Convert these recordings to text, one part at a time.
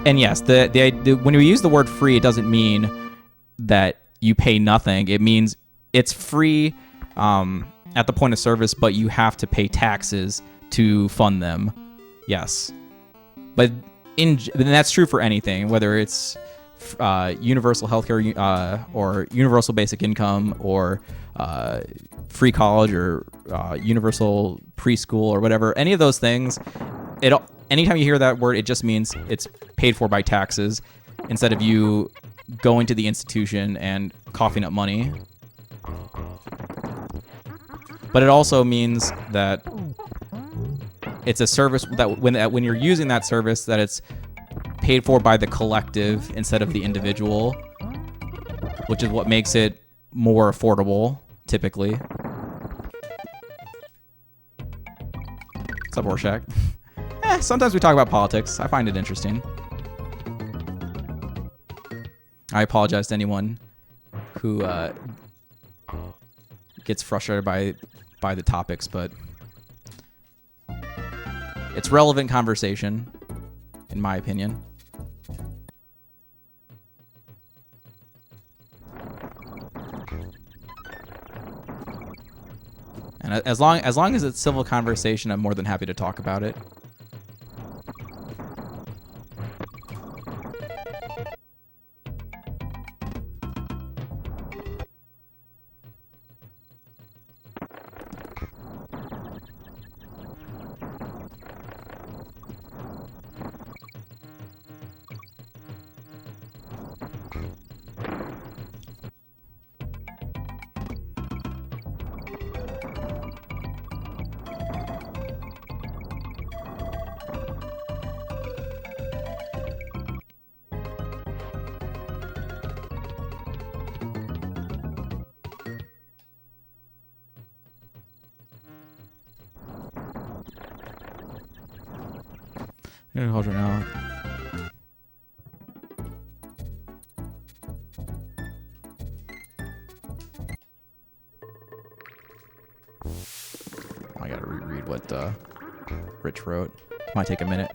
And yes, when we use the word free, it doesn't mean that you pay nothing. It means it's free at the point of service, but you have to pay taxes to fund them. Yes. But that's true for anything, whether it's universal healthcare or universal basic income or free college or universal preschool or whatever. Any of those things, anytime you hear that word, it just means it's paid for by taxes instead of you going to the institution and coughing up money. But it also means that it's a service that when you're using that service, that it's paid for by the collective instead of the individual, which is what makes it more affordable, typically. What's up, Rorschach? Sometimes we talk about politics. I find it interesting. I apologize to anyone who gets frustrated by the topics, but it's relevant conversation, in my opinion. And as long as it's civil conversation, I'm more than happy to talk about it. Hold on now. I gotta reread what Rich wrote. Might take a minute.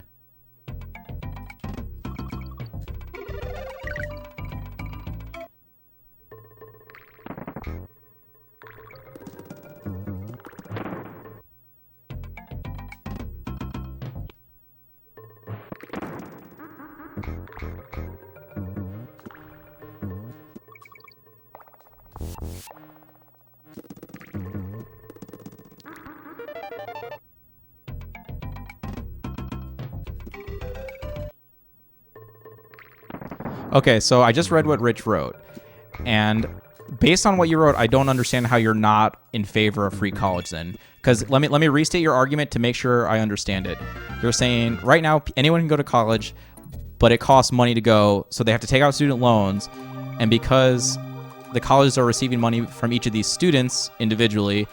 Okay, so I just read what Rich wrote, and based on what you wrote, I don't understand how you're not in favor of free college then. Because let me restate your argument to make sure I understand it. You're saying right now anyone can go to college, but it costs money to go, so they have to take out student loans, and because the colleges are receiving money from each of these students individually,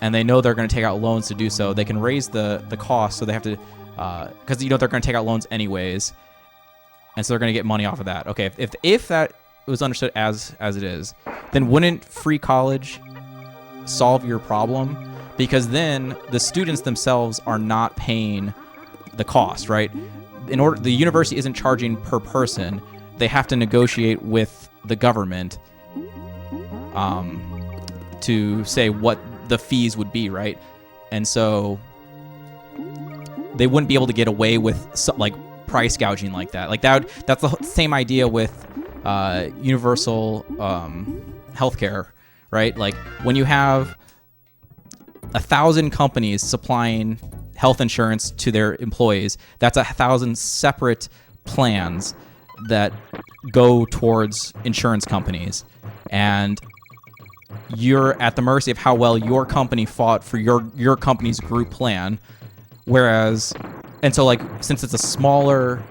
and they know they're going to take out loans to do so, they can raise the cost, so they have to, because they're going to take out loans anyways. And so they're going to get money off of that. Okay, if that was understood as it is, then wouldn't free college solve your problem? Because then the students themselves are not paying the cost, right? The university isn't charging per person. They have to negotiate with the government to say what the fees would be, right? And so they wouldn't be able to get away with price gouging like that. That's the same idea with universal healthcare, right? Like when you have 1,000 companies supplying health insurance to their employees, that's 1,000 separate plans that go towards insurance companies, and you're at the mercy of how well your company fought for your company's group plan. Whereas, and so since it's a smaller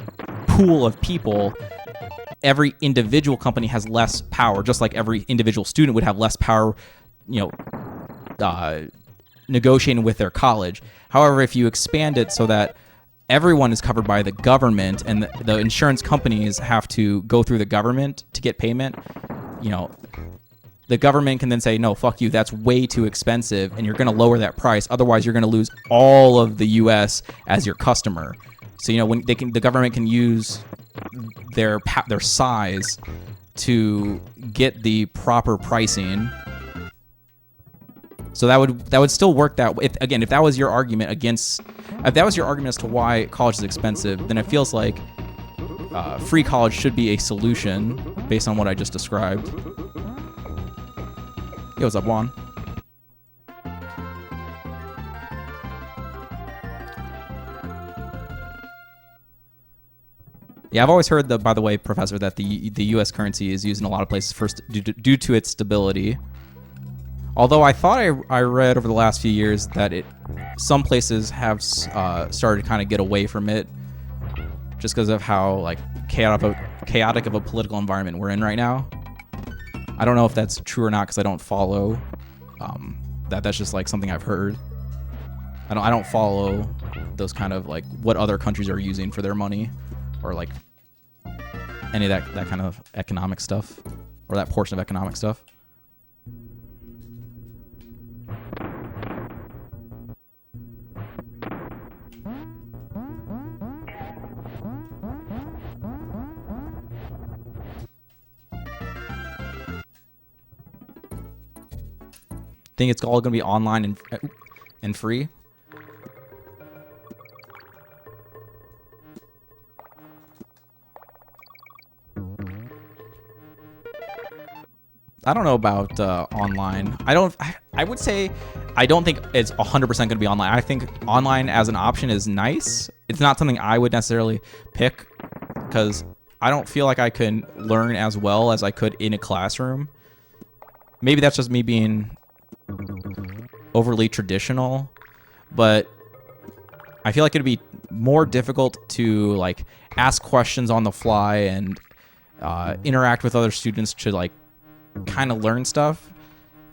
pool of people, every individual company has less power, just like every individual student would have less power, negotiating with their college. However, if you expand it so that everyone is covered by the government and the insurance companies have to go through the government to get payment, the government can then say, no, fuck you, that's way too expensive, and you're going to lower that price. Otherwise, you're going to lose all of the U.S. as your customer. So, when the government can use their size to get the proper pricing. So that would still work that way. If that was your argument as to why college is expensive, then it feels like free college should be a solution based on what I just described. Yo, what's up, Juan? Yeah, I've always heard that, by the way, Professor, that the U.S. currency is used in a lot of places first due to its stability. Although I thought I read over the last few years that some places have started to kind of get away from it, just because of how like chaotic of a political environment we're in right now. I don't know if that's true or not because I don't follow. That's just like something I've heard. I don't follow those kind of like what other countries are using for their money, or like any of that kind of economic stuff, or that portion of economic stuff. Think it's all going to be online and free? I don't know about online. I would say I don't think it's 100% going to be online. I think online as an option is nice. It's not something I would necessarily pick because I don't feel like I can learn as well as I could in a classroom. Maybe that's just me being overly traditional, but I feel like it'd be more difficult to like ask questions on the fly and interact with other students to like kind of learn stuff.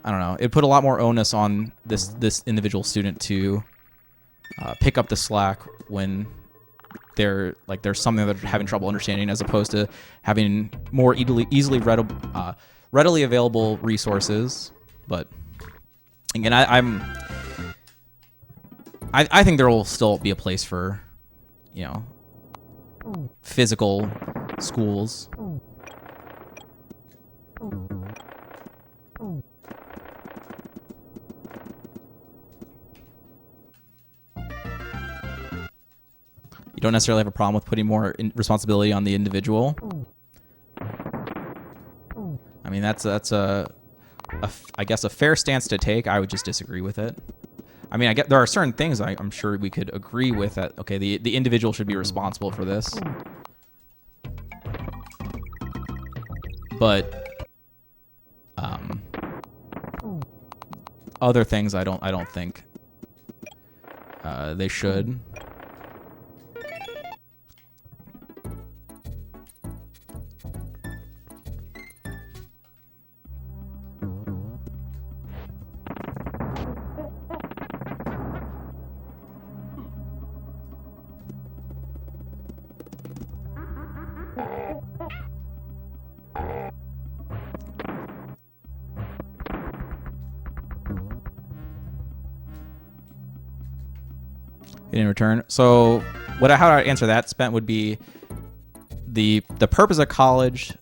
I don't know. It put a lot more onus on this individual student to pick up the slack when there's something that they're having trouble understanding, as opposed to having more easily readily available resources. But again, I think there will still be a place for, physical schools. You don't necessarily have a problem with putting more responsibility on the individual. I mean, that's I guess a fair stance to take. I would just disagree with it. I mean, there are certain things I'm sure we could agree with that. Okay, the individual should be responsible for this, but other things I don't think they should. In return. So how I answer that, Spent, would be the purpose of college,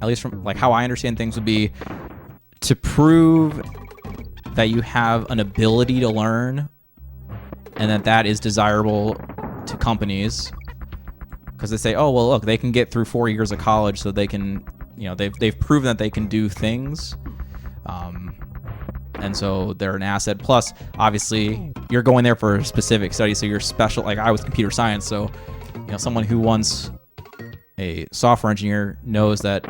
at least from like how I understand things, would be to prove that you have an ability to learn and that is desirable to companies, because they say, oh well, look, they can get through 4 years of college, so they can, they've proven that they can do things. And so they're an asset. Plus, obviously, you're going there for a specific study, so you're special. Like I was computer science, so someone who wants a software engineer knows that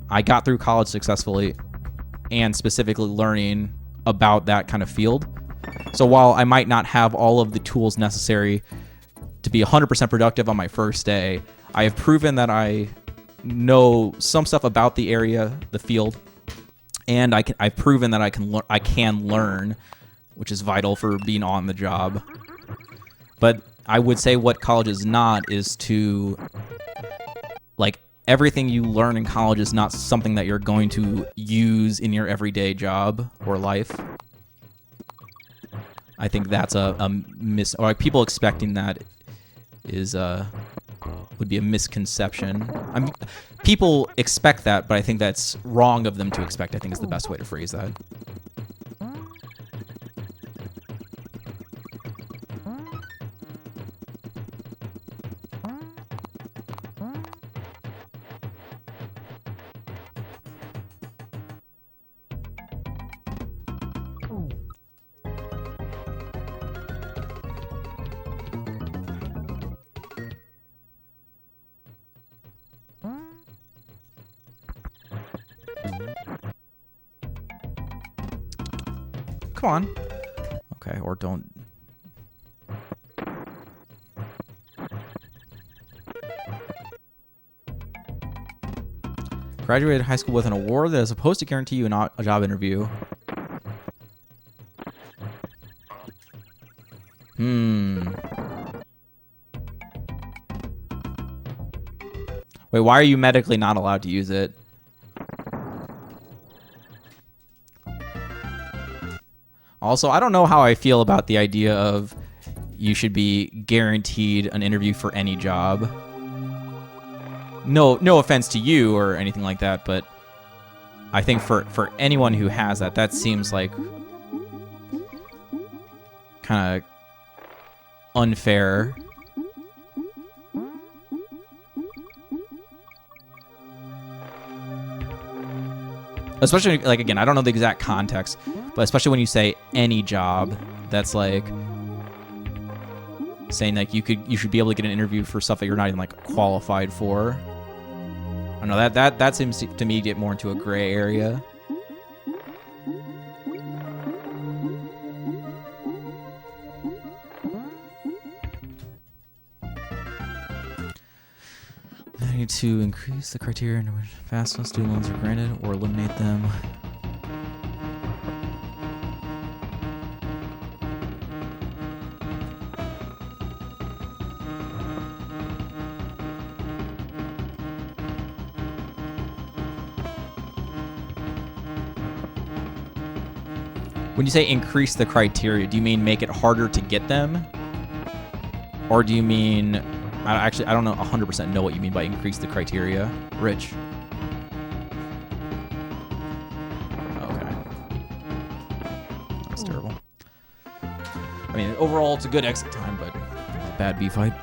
I got through college successfully and specifically learning about that kind of field. So while I might not have all of the tools necessary to be 100% productive on my first day, I have proven that I know some stuff about the area, the field. And I've proven that I can learn, which is vital for being on the job. But I would say what college is not is to, like, everything you learn in college is not something that you're going to use in your everyday job or life. I think that's a miss, or like people expecting that is would be a misconception. People expect that, but I think that's wrong of them to expect, I think is the best way to phrase that. Come on. Okay, or don't. Graduated high school with an award that is supposed to guarantee you a job interview. Wait, why are you medically not allowed to use it? Also, I don't know how I feel about the idea of you should be guaranteed an interview for any job. No offense to you or anything like that, but I think for anyone who has that, that seems like kind of unfair. Especially, like, again, I don't know the exact context, but especially when you say any job, that's like saying like you should be able to get an interview for stuff that you're not even like qualified for. I don't know, that seems to me get more into a gray area. I need to increase the criteria in which FAFSA student loans are granted or eliminate them. When you say increase the criteria, do you mean make it harder to get them? Or do you mean... I don't know 100% know what you mean by increase the criteria. Rich. Okay. That's terrible. I mean, overall, it's a good exit time, but it's a bad B fight.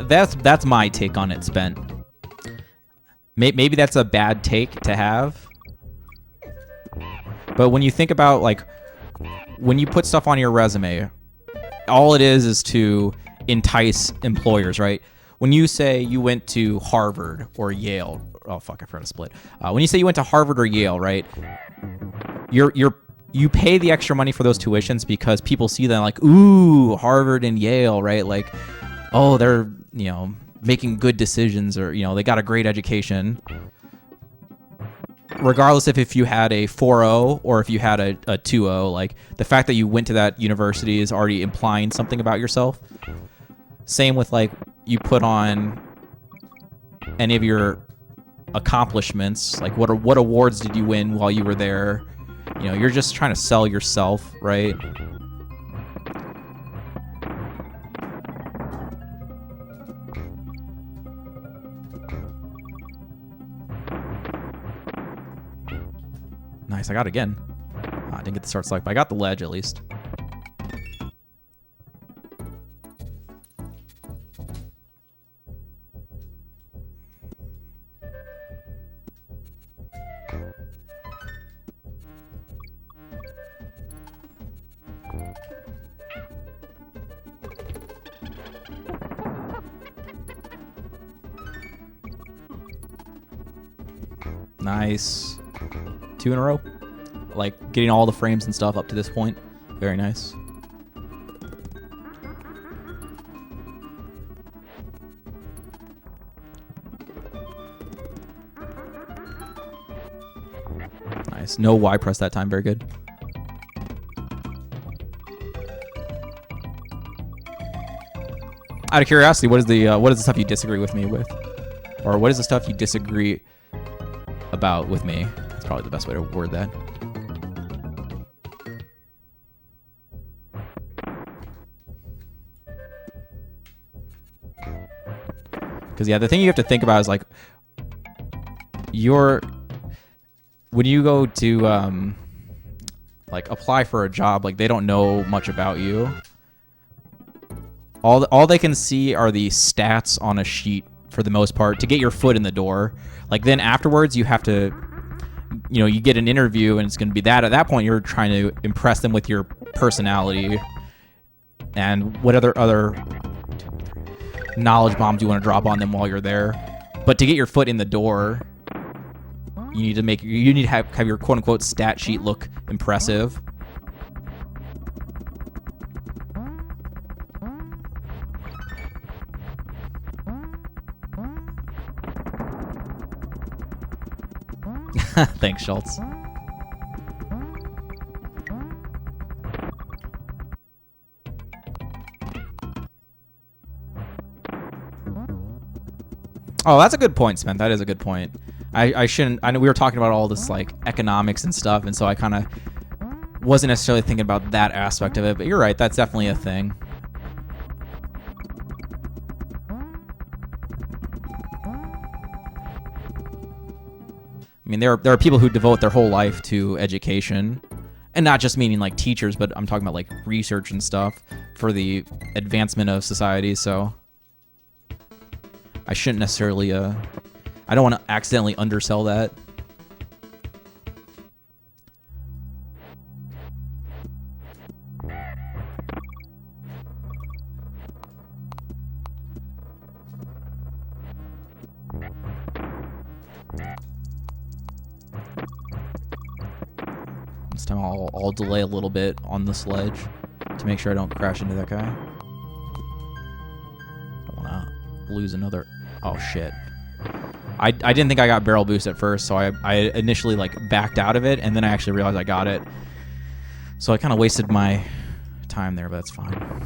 That's my take on it, Spent. Maybe that's a bad take to have. But when you think about, like, when you put stuff on your resume, all it is to entice employers, right? When you say you went to Harvard or Yale, oh fuck, I forgot to split. When you say you went to Harvard or Yale, right? You pay the extra money for those tuitions because people see them like, ooh, Harvard and Yale, right? Like, oh, they're, making good decisions, or, they got a great education. Regardless if you had a 4.0 or if you had a 2.0, like, the fact that you went to that university is already implying something about yourself. Same with, like, you put on any of your accomplishments, like what awards did you win while you were there? You're just trying to sell yourself, right? Nice, I got it again. I didn't get the start select, but I got the ledge at least. Nice. 2 in a row. Like getting all the frames and stuff up to this point. Very nice. Nice. No Y press that time. Very good. Out of curiosity, what is the stuff you disagree with me with, or what is the stuff you disagree about with me? That's probably the best way to word that. Because yeah, the thing you have to think about is like when you go to like apply for a job, like they don't know much about you. All they can see are the stats on a sheet for the most part to get your foot in the door. Like then afterwards you have to, you know, you get an interview and it's going to be that. At that point you're trying to impress them with your personality and what other knowledge bombs you want to drop on them while you're there. But to get your foot in the door, you need to have your quote unquote stat sheet look impressive. Thanks, Schultz. Oh, that's a good point, Spence. That is a good point. I shouldn't. I know we were talking about all this like economics and stuff, and so I kind of wasn't necessarily thinking about that aspect of it. But you're right. That's definitely a thing. I mean, there are people who devote their whole life to education, and not just meaning like teachers, but I'm talking about like research and stuff for the advancement of society. So I shouldn't necessarily. I don't want to accidentally undersell that. This time I'll delay a little bit on the sledge to make sure I don't crash into that guy. Don't want to lose another. Oh shit. I didn't think I got barrel boost at first, so I initially like backed out of it, and then I actually realized I got it. So I kind of wasted my time there, but that's fine.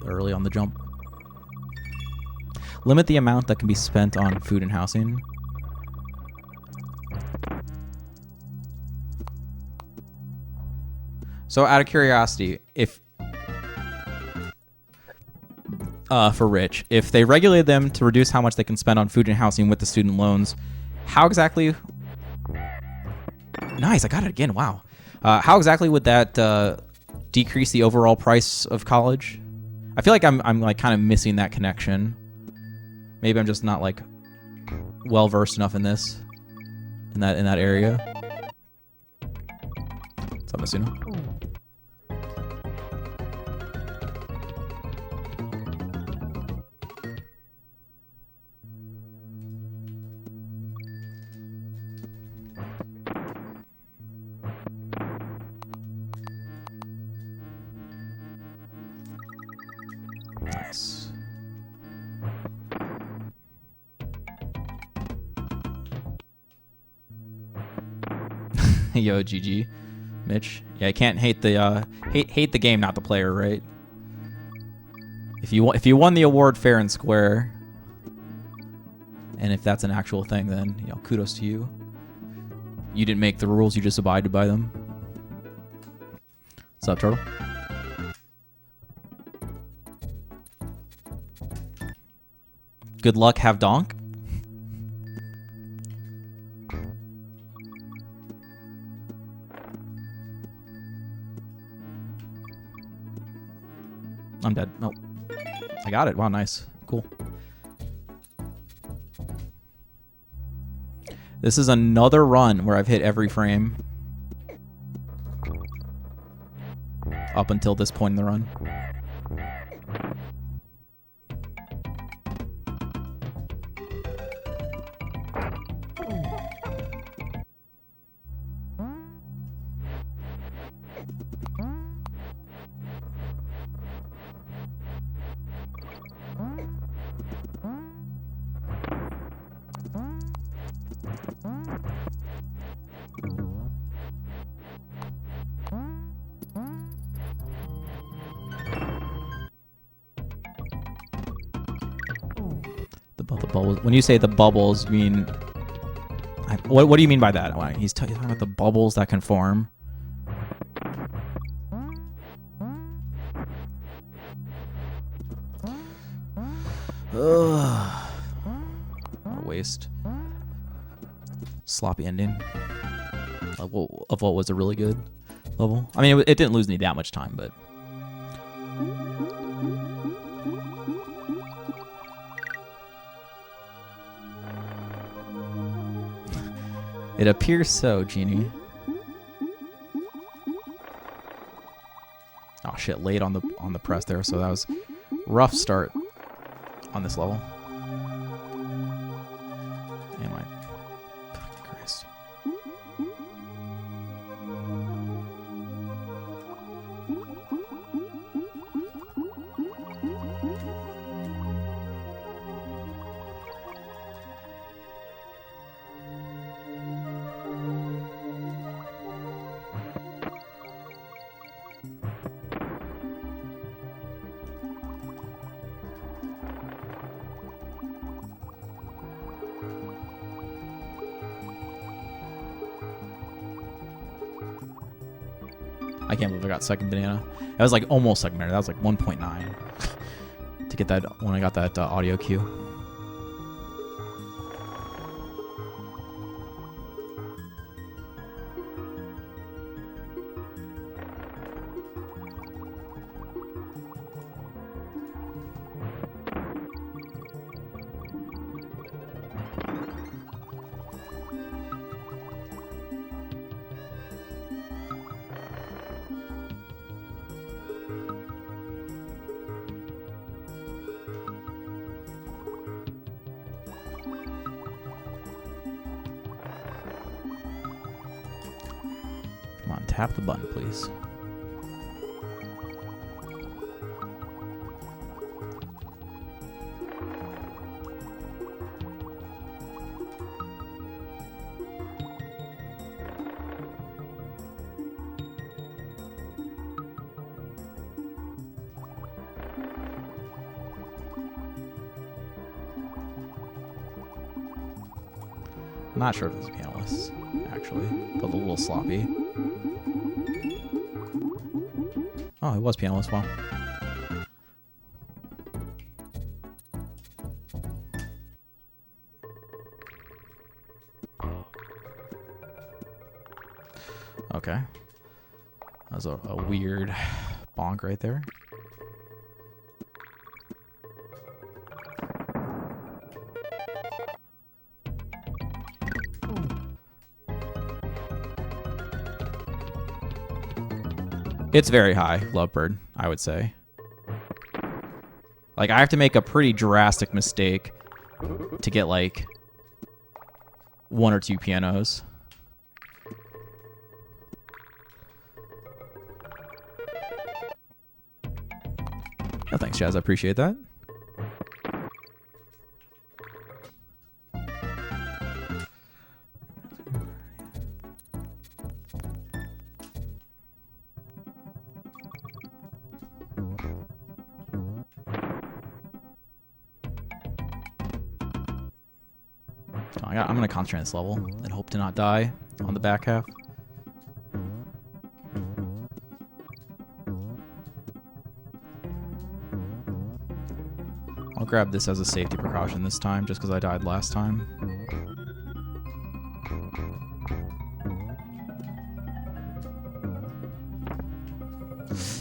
Early on the jump. Limit the amount that can be spent on food and housing. So out of curiosity, if for Rich, if they regulated them to reduce how much they can spend on food and housing with the student loans, how exactly... Nice, I got it again, wow. How exactly would that decrease the overall price of college? I feel like I'm like kind of missing that connection. Maybe I'm just not like well versed enough in this, in that area. What's up, Masuno? Nice. Yo, GG, Mitch. Yeah, I can't hate the hate the game, not the player, right? If you won the award fair and square, and if that's an actual thing, then you know, kudos to you. You didn't make the rules; you just abided by them. What's up, Turtle? Good luck, have donk. I'm dead. Nope. I got it. Wow, nice. Cool. This is another run where I've hit every frame up until this point in the run. The bubbles. When you say the bubbles, you mean... What do you mean by that? He's talking about the bubbles that can form. Ugh. What a waste. Sloppy ending of what was a really good level. I mean, it didn't lose me that much time, but... It appears so, Genie. Oh shit, late on the press there, so that was rough start on this level. And my fucking Christ. I can't believe I got second banana. That was like almost second banana. That was like 1.9 to get that when I got that audio cue. Come on, tap the button, please. I'm not sure if this is panelist, actually. Felt a little sloppy. Oh, it was panelist. Wow. Okay. That was a weird bonk right there. It's very high, Lovebird, I would say. Like, I have to make a pretty drastic mistake to get, like, 1 or 2 pianos. Oh, thanks, Jazz. I appreciate that. I'm going to concentrate on this level and hope to not die on the back half. I'll grab this as a safety precaution this time, just because I died last time.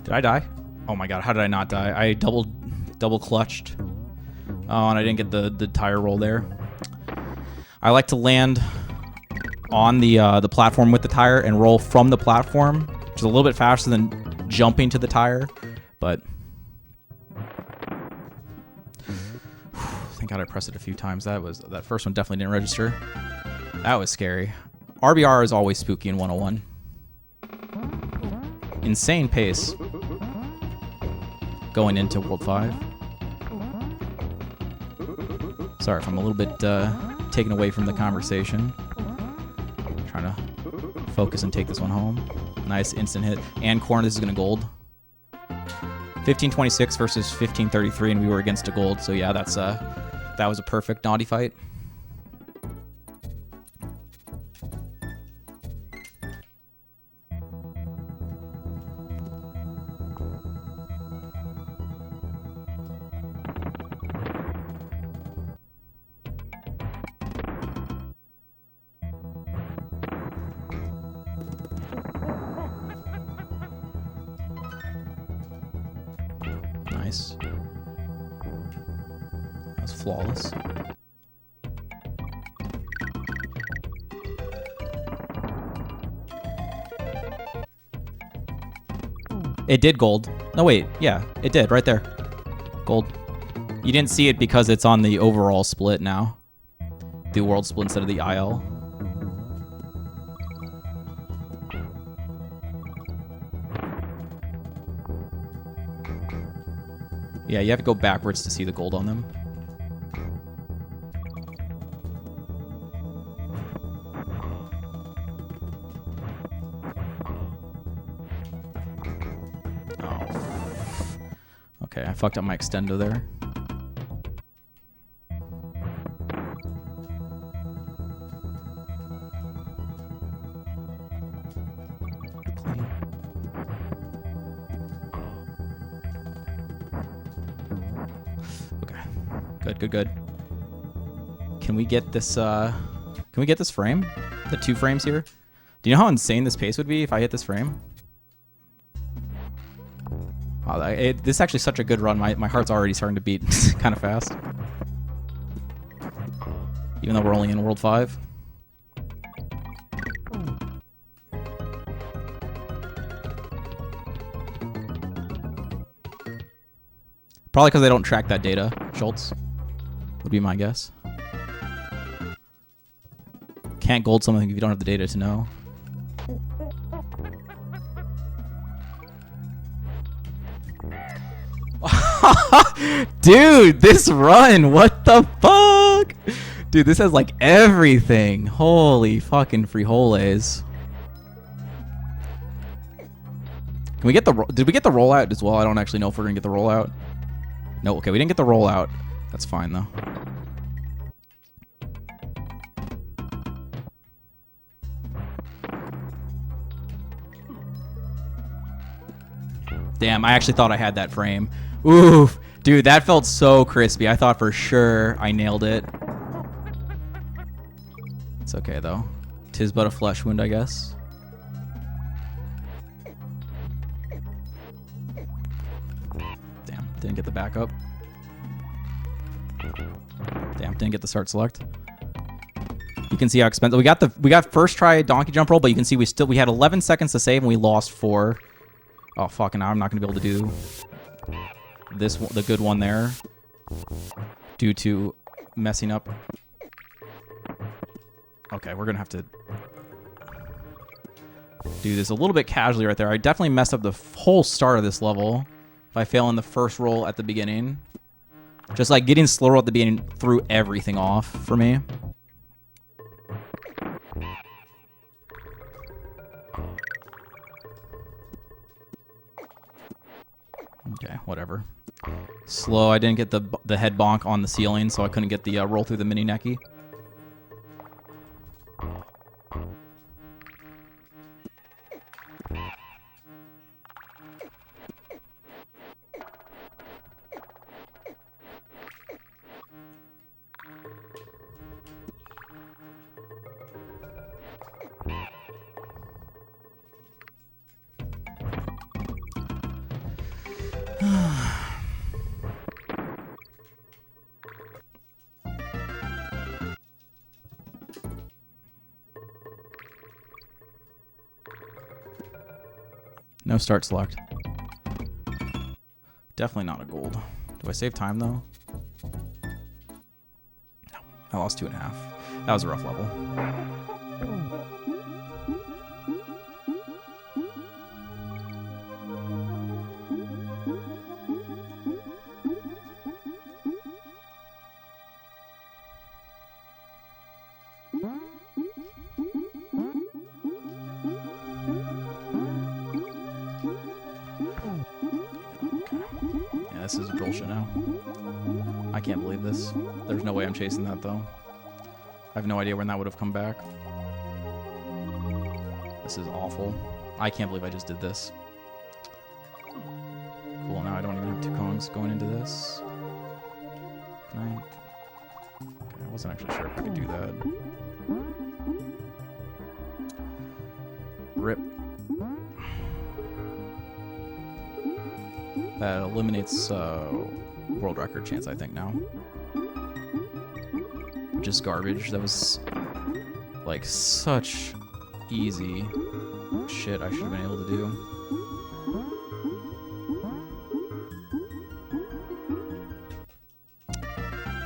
Did I die? Oh my god, how did I not die? I double clutched. Oh, and I didn't get the tire roll there. I like to land on the platform with the tire and roll from the platform, which is a little bit faster than jumping to the tire, but thank God I pressed it a few times. That first one definitely didn't register. That was scary. RBR is always spooky in 101. Insane pace going into World 5. Sorry if I'm a little bit taken away from the conversation. Trying to focus and take this one home. Nice instant hit. And corner, this is going to gold. 1526 versus 1533, and we were against a gold. So yeah, that was a perfect naughty fight. Nice. That was flawless. It did gold. No, wait. Yeah, it did. Right there. Gold. You didn't see it because it's on the overall split now. The world split instead of the IL. Yeah, you have to go backwards to see the gold on them. Oh. Okay, I fucked up my extendo there. Good. Can we get this frame? The 2 frames here? Do you know how insane this pace would be if I hit this frame? Wow, this is actually such a good run. My heart's already starting to beat kind of fast. Even though we're only in World 5. Probably because they don't track that data, Schultz. Would be my guess. Can't gold something if you don't have the data to know. Dude, this run, what the fuck? Dude, this has like everything. Holy fucking frijoles. Can we get the... Did we get the rollout as well? I don't actually know if we're gonna get the rollout. No, okay, we didn't get the rollout. That's fine, though. Damn, I actually thought I had that frame. Oof. Dude, that felt so crispy. I thought for sure I nailed it. It's okay, though. 'Tis but a flesh wound, I guess. Damn, didn't get the backup. Damn, didn't get the start select. You can see how expensive we got first try donkey jump roll, but you can see we had 11 seconds to save and we lost 4. Oh fucking, now I'm not gonna be able to do this one, the good one there, due to messing up. Okay, we're gonna have to do this a little bit casually right there. I definitely messed up the whole start of this level by failing the first roll at the beginning. Just like getting slow roll at the beginning threw everything off for me. Okay, whatever. Slow. I didn't get the head bonk on the ceiling, so I couldn't get the roll through the mini necky. No start select. Definitely not a gold. Do I save time though? No. I lost 2.5. That was a rough level. This is bullshit now. I can't believe this. There's no way I'm chasing that, though. I have no idea when that would have come back. This is awful. I can't believe I just did this. Cool, now I don't even have 2 Kongs going into this. Can I? Okay, I wasn't actually sure if I could do that. Rip. That eliminates world record chance, I think, now. Which is garbage. That was, like, such easy shit I should have been able to do.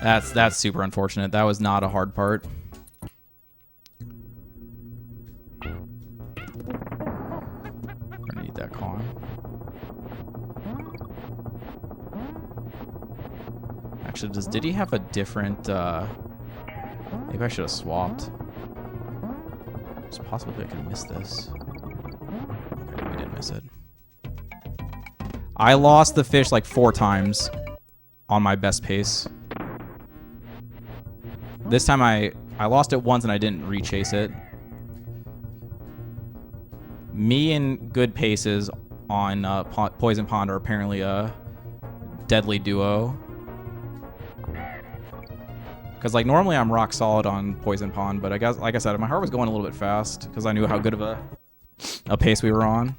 That's super unfortunate. That was not a hard part. We're gonna need that Kong. Actually, did he have a different, maybe I should have swapped. It's possible I could have missed this. Okay, we didn't miss it. I lost the fish like 4 times on my best pace. This time I lost it once and I didn't rechase it. Me and good paces on Poison Pond are apparently a deadly duo. Because, like, normally I'm rock solid on Poison Pond, but I guess, like I said, my heart was going a little bit fast because I knew how good of a pace we were on.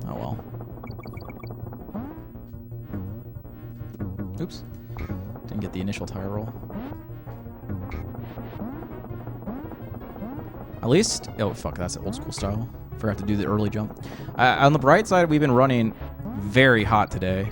Oh, well. Oops. Didn't get the initial tire roll. At least, oh fuck, that's old school style. Forgot to do the early jump. On the bright side, we've been running very hot today.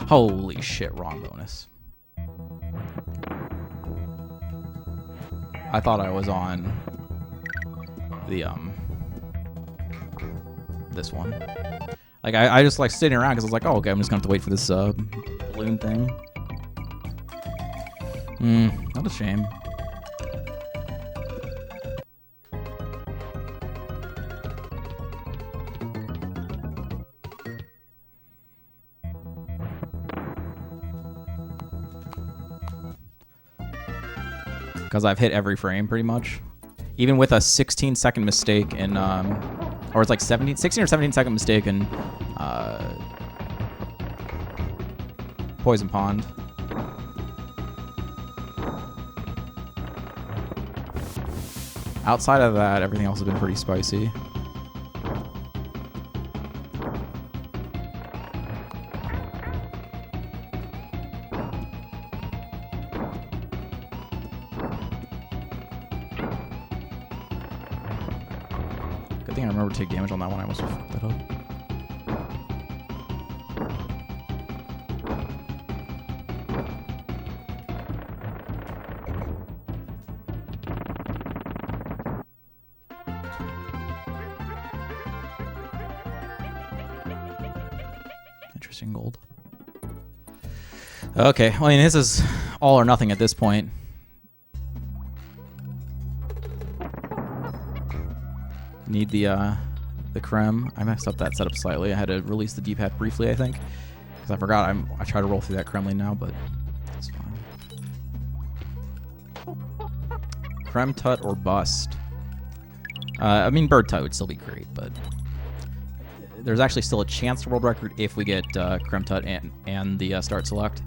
Holy shit, wrong bonus. I thought I was on the, this one. Like, I just, like, sitting around because I was like, oh, okay, I'm just gonna have to wait for this, balloon thing. Not a shame. Because I've hit every frame pretty much. Even with a 16-second mistake in, or it's like 16 or 17-second mistake in Poison Pond. Outside of that, everything else has been pretty spicy. Good thing I remember to take damage on that one. I almost fucked that up. Interesting gold. Okay, well, I mean, this is all or nothing at this point. Need the creme. I messed up that setup slightly. I had to release the D-pad briefly, I think, because I forgot. I try to roll through that Kremlin now, but it's fine. Creme Tut or bust. I mean, Bird Tut would still be great, but there's actually still a chance to world record if we get Creme Tut and the start select.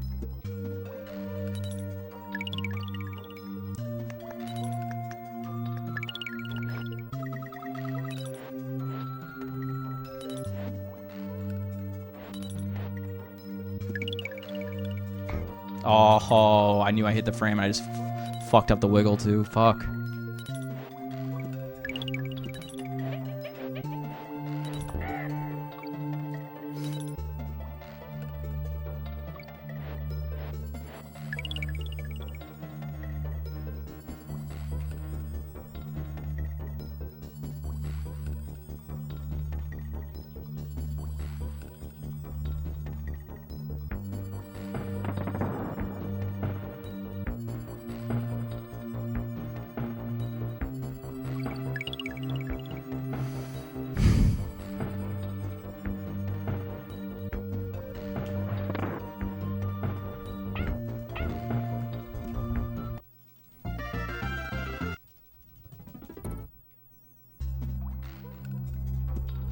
Oh, I knew I hit the frame and I just fucked up the wiggle too. Fuck.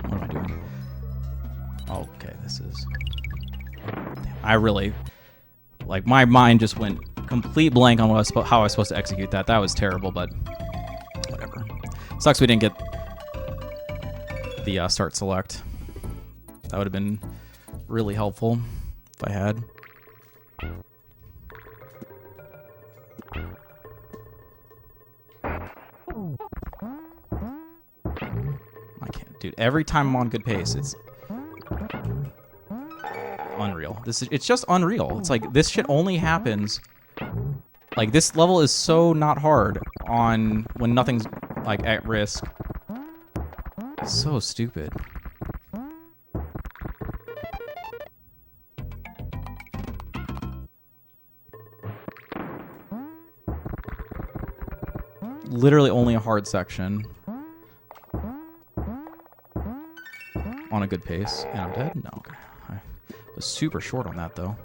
What am I doing? Okay, this is... Damn, I really... Like, my mind just went complete blank on what how I was supposed to execute that. That was terrible, but whatever. Sucks we didn't get the start select. That would have been really helpful if I had. I can't, dude. Every time I'm on good pace, it's unreal. It's just unreal. It's like this shit only happens. Like, this level is so not hard on when nothing's like at risk. So stupid. Literally only a hard section on a good pace. And I'm dead? No, okay. I was super short on that, though.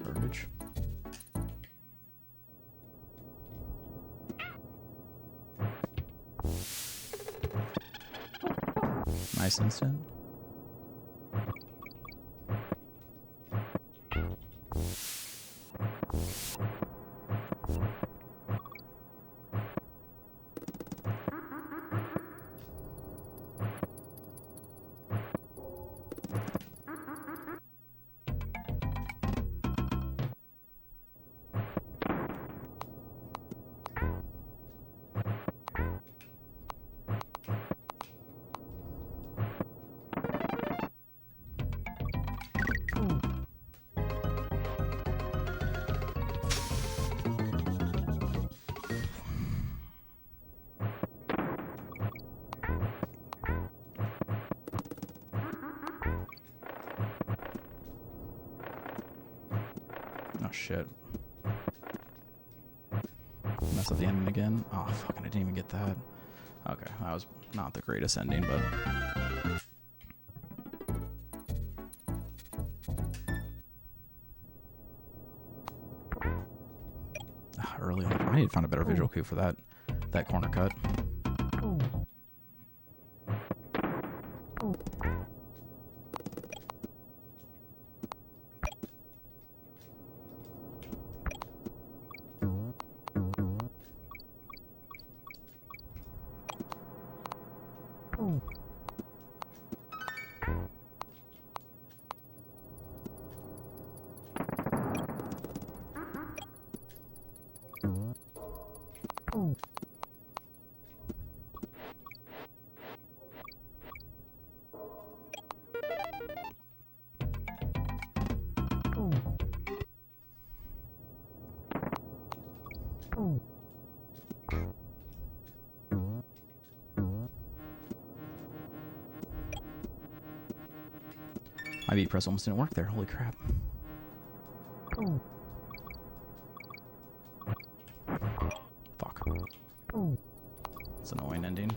Garbage. Nice instant. Oh shit. Mess up the ending again. Oh fucking, I didn't even get that. Okay, that was not the greatest ending, but early. I need to find a better visual cue for that corner cut. My B press almost didn't work there. Holy crap. Fuck. It's an annoying ending.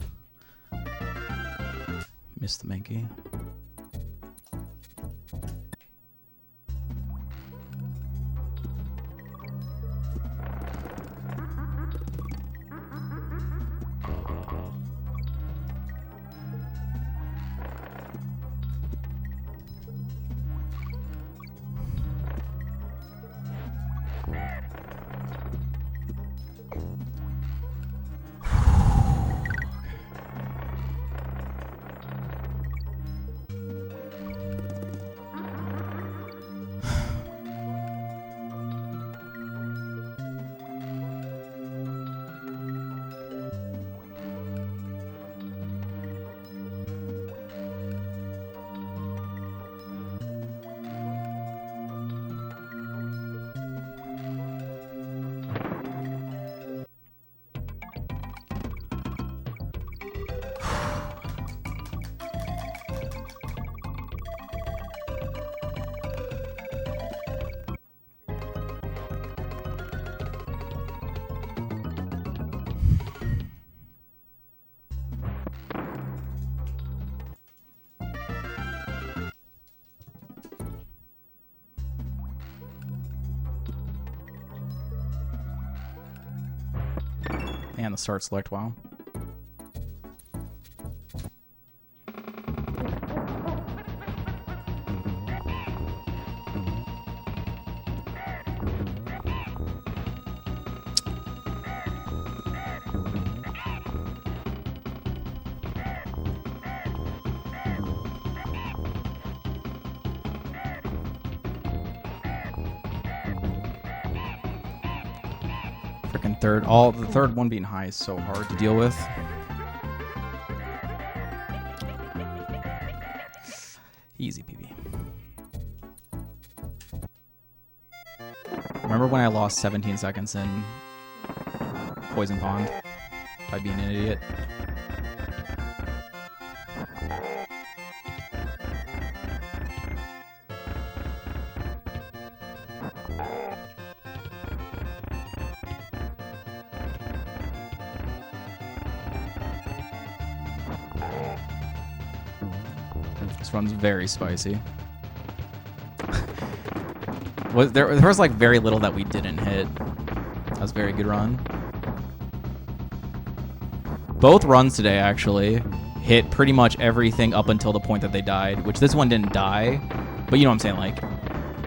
Missed the Mankey. And the start select, wow. Freaking third. The third one being high is so hard to deal with. Easy, PB. Remember when I lost 17 seconds in Poison Pond by being an idiot? This run's very spicy. There was like very little that we didn't hit. That was a very good run. Both runs today actually hit pretty much everything up until the point that they died, which this one didn't die, but you know what I'm saying, like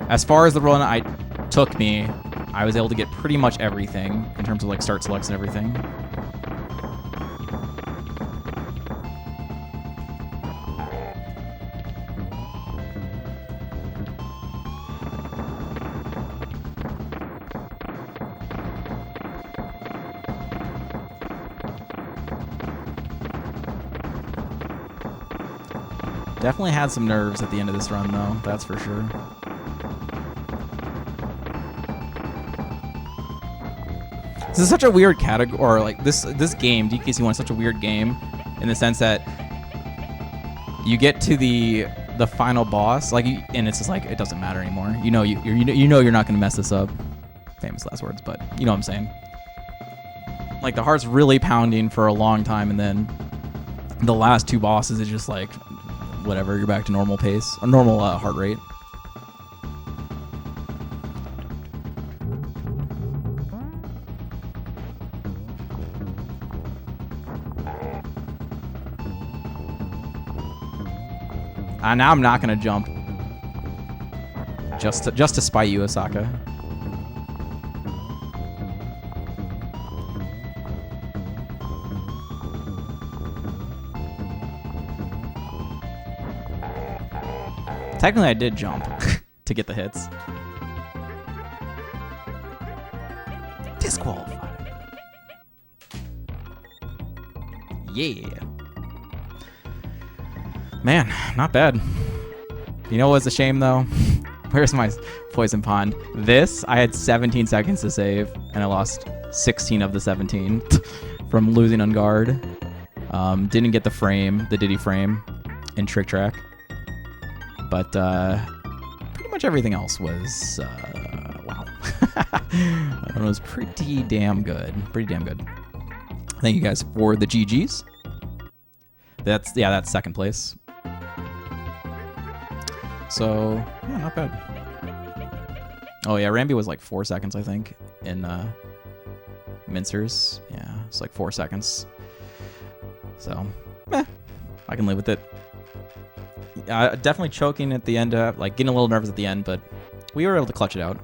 as far as the run took me, I was able to get pretty much everything in terms of like start selects and everything. Definitely had some nerves at the end of this run, though. That's for sure. This is such a weird category, or like this game, DKC1 is such a weird game in the sense that you get to the final boss, like, and it's just like it doesn't matter anymore. You know you're not gonna mess this up. Famous last words, but you know what I'm saying. Like the heart's really pounding for a long time, and then the last two bosses is just like. Whatever, you're back to normal pace, or normal heart rate. Now I'm not gonna jump, just to spite you, Osaka. Technically, I did jump to get the hits. Disqualified. Yeah. Man, not bad. You know what's a shame, though? Where's my Poison Pond? This, I had 17 seconds to save, and I lost 16 of the 17 from losing on guard. Didn't get the frame, the Diddy frame in Trick Track. But pretty much everything else was, wow. It was pretty damn good. Pretty damn good. Thank you guys for the GGs. That's second place. So, yeah, not bad. Oh, yeah, Rambi was like 4 seconds, I think, in Mincers. Yeah, it's like 4 seconds. So, I can live with it. Definitely choking at the end, like getting a little nervous at the end, but we were able to clutch it out.